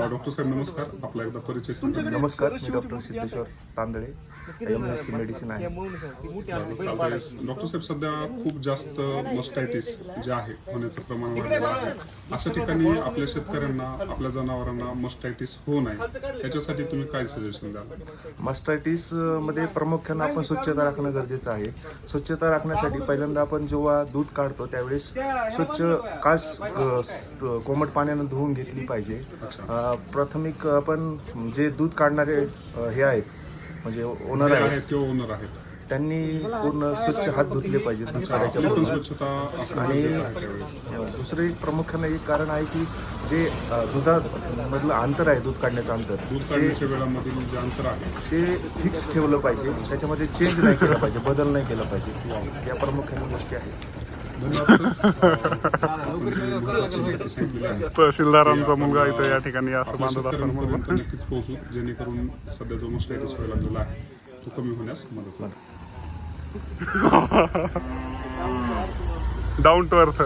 Doctor साहेब नमस्कार. आपला एकदा परिचय सांगा. नमस्कार, मी doctor Siddheshwar Tandale, MSc medicine आहे. चालतंय. डॉक्टर साहेब, सध्या खूप जास्त मस्टायटिस जे आहे होण्याचं प्रमाण वाढलेलं आहे. अशा ठिकाणी आपल्या शेतकऱ्यांना, आपल्या जनावरांना मस्टायटिस होऊ नये याच्यासाठी तुम्ही काय सजेशन द्याल? मास्टायटिस मध्ये प्रामुख्याने आपण स्वच्छता राखणं गरजेचं आहे. स्वच्छता राखण्यासाठी पहिल्यांदा आपण जेव्हा दूध काढतो त्यावेळेस स्वच्छ कास कोमट पाण्यानं धुवून घेतली पाहिजे. प्राथमिक आपण जे दूध काढणारे हे आहेत म्हणजे ओनर आहेत किंवा ओनर आहेत त्यांनी पूर्ण स्वच्छ हात धुतले पाहिजे दूध काढायच्या पण पूर्वी. स्वच्छता असणं आणि गरजेचं आहे त्यावेळेस. दुसरे प्रामुख्याने एक कारण आहे की जे दुधामधलं अंतर आहे, दूध काढण्याचं अंतर, दूध काढण्याच्या वेळामधील जे अंतर आहे ते फिक्स ठेवलं पाहिजे. त्याच्यामध्ये चेंज नाही केला पाहिजे, बदल नाही केला पाहिजे. या प्रामुख्याने गोष्टी आहेत. तहसीलदारांचा मुलगा इथं या ठिकाणी असं बांधत असताना नक्कीच पोहोचू, जेणेकरून सध्या जो मस्टायटिस व्हायला लागलेला आहे तो कमी होण्यास मदत होईल. Down to earth.